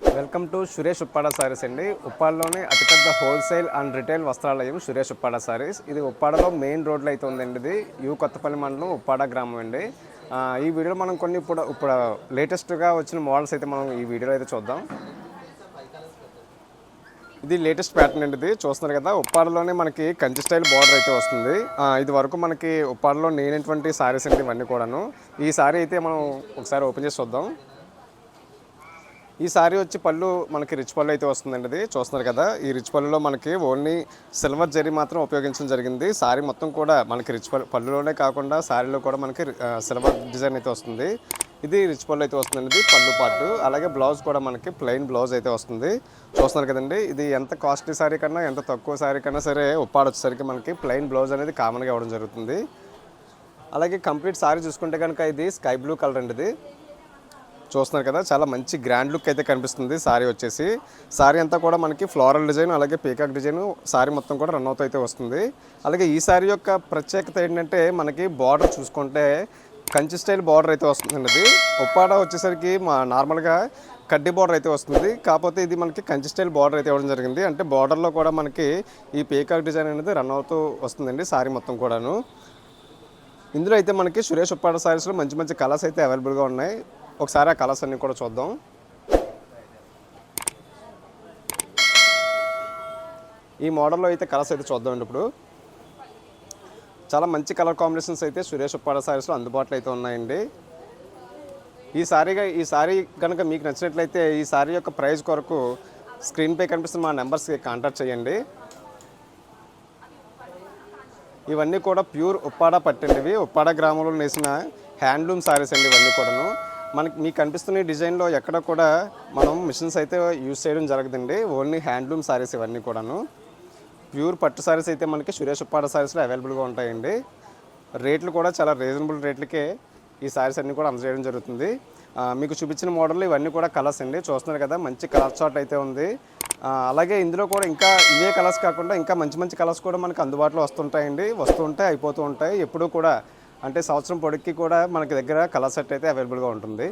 Welcome to Suresh Uppada sarees అండి. ఉప్పాడలోనే అతిపెద్ద హోల్సేల్ అండ్ రిటైల్ వస్త్రాలయం సురేష్ ఉప్పాడ సారీస్. ఇది ఉప్పాడలో మెయిన్ రోడ్లో అయితే ఉందండి. ఇది కొత్తపల్లి మండలం ఉప్పాడ గ్రామం అండి. ఈ వీడియోలో మనం కొన్ని ఇప్పుడు లేటెస్ట్గా వచ్చిన మోడల్స్ అయితే మనం ఈ వీడియోలో అయితే చూద్దాం. ఇది లేటెస్ట్ ప్యాటర్న్ అండి. ఇది చూస్తున్నారు కదా, ఉప్పాడలోనే మనకి కంచి స్టైల్ బార్డర్ అయితే వస్తుంది. ఇది వరకు మనకి ఉప్పాడలో నేనటువంటి సారీస్ అండి ఇవన్నీ కూడాను. ఈ సారీ అయితే మనం ఒకసారి ఓపెన్ చేసి చూద్దాం. ఈ సారీ వచ్చి పళ్ళు మనకి రిచ్ పళ్ళు అయితే వస్తుందండి. ఇది చూస్తున్నారు కదా, ఈ రిచ్ పళ్ళులో మనకి ఓన్లీ సిల్వర్ జరీ మాత్రం ఉపయోగించడం జరిగింది. సారీ మొత్తం కూడా మనకి రిచ్ పళ్ళులోనే కాకుండా సారీలో కూడా మనకి సిల్వర్ డిజైన్ అయితే వస్తుంది. ఇది రిచ్ పళ్ళు అయితే వస్తుందండి. ఇది పళ్ళు పాటు, అలాగే బ్లౌజ్ కూడా మనకి ప్లెయిన్ బ్లౌజ్ అయితే వస్తుంది. చూస్తున్నారు కదండి, ఇది ఎంత కాస్ట్లీ సారీ కన్నా ఎంత తక్కువ సారీ కన్నా సరే ఉప్పాడ వచ్చేసరికి మనకి ప్లెయిన్ బ్లౌజ్ అనేది కామన్గా ఇవ్వడం జరుగుతుంది. అలాగే కంప్లీట్ సారీ చూసుకుంటే కనుక ఇది స్కై బ్లూ కలర్ అండి. ఇది చూస్తున్నారు కదా, చాలా మంచి గ్రాండ్ లుక్ అయితే కనిపిస్తుంది. సారీ వచ్చేసి సారీ అంతా కూడా మనకి ఫ్లోరల్ డిజైన్ అలాగే పీకాక్ డిజైన్ సారీ మొత్తం కూడా రన్ అవుతూ అయితే వస్తుంది. అలాగే ఈ సారీ యొక్క ప్రత్యేకత ఏంటంటే మనకి బార్డర్ చూసుకుంటే కంచి స్టైల్ బార్డర్ అయితే వస్తుందండి. ఇది ఉప్పాడ వచ్చేసరికి నార్మల్గా కడ్డీ బార్డర్ అయితే వస్తుంది. కాకపోతే ఇది మనకి కంచి స్టైల్ బార్డర్ అయితే ఇవ్వడం జరిగింది. అంటే బార్డర్లో కూడా మనకి ఈ పీకాక్ డిజైన్ అనేది రన్ అవుతూ వస్తుందండి సారీ మొత్తం కూడాను. ఇందులో అయితే మనకి సురేష్ ఉప్పాడ సారీస్లో మంచి మంచి కలర్స్ అయితే అవైలబుల్గా ఉన్నాయి. ఒకసారి ఆ కలర్స్ అన్నీ కూడా చూద్దాం. ఈ మోడల్లో అయితే కలర్స్ అయితే చూద్దామండి. ఇప్పుడు చాలా మంచి కలర్ కాంబినేషన్స్ అయితే సురేష్ ఉప్పాడ సారీస్లో అందుబాటులో అయితే ఉన్నాయండి. ఈ సారీ కనుక మీకు నచ్చినట్లయితే ఈ సారీ యొక్క ప్రైస్ కొరకు స్క్రీన్పై కనిపిస్తున్న మా నెంబర్స్కి కాంటాక్ట్ చేయండి. ఇవన్నీ కూడా ప్యూర్ ఉప్పాడ పట్టండి. ఉప్పాడ గ్రామంలో నేసిన హ్యాండ్లూమ్ సారీస్ అండి ఇవన్నీ కూడాను. మీకు కనిపిస్తున్న డిజైన్లో ఎక్కడ కూడా మనం మిషన్స్ అయితే యూజ్ చేయడం జరగదండి. ఓన్లీ హ్యాండ్లూమ్ సారీస్ ఇవన్నీ కూడాను. ప్యూర్ పట్టు సారీస్ అయితే మనకి సురేష్ ఉప్పాడ సారీస్లో అవైలబుల్గా ఉంటాయండి. రేట్లు కూడా చాలా రీజనబుల్ రేట్లకే ఈ సారీస్ అన్నీ కూడా అందజేయడం జరుగుతుంది. మీకు చూపించిన మోడల్ ఇవన్నీ కూడా కలర్స్ అండి. చూస్తున్నారు కదా, మంచి కలర్ చార్ట్ అయితే ఉంది. అలాగే ఇందులో కూడా ఇంకా ఇవే కలర్స్ కాకుండా ఇంకా మంచి మంచి కలర్స్ కూడా మనకు అందుబాటులో వస్తుంటాయి అయిపోతూ ఉంటాయి. ఎప్పుడూ కూడా అంటే సంవత్సరం పొడికి కూడా మనకి దగ్గర కలర్ సెట్ అయితే అవైలబుల్గా ఉంటుంది.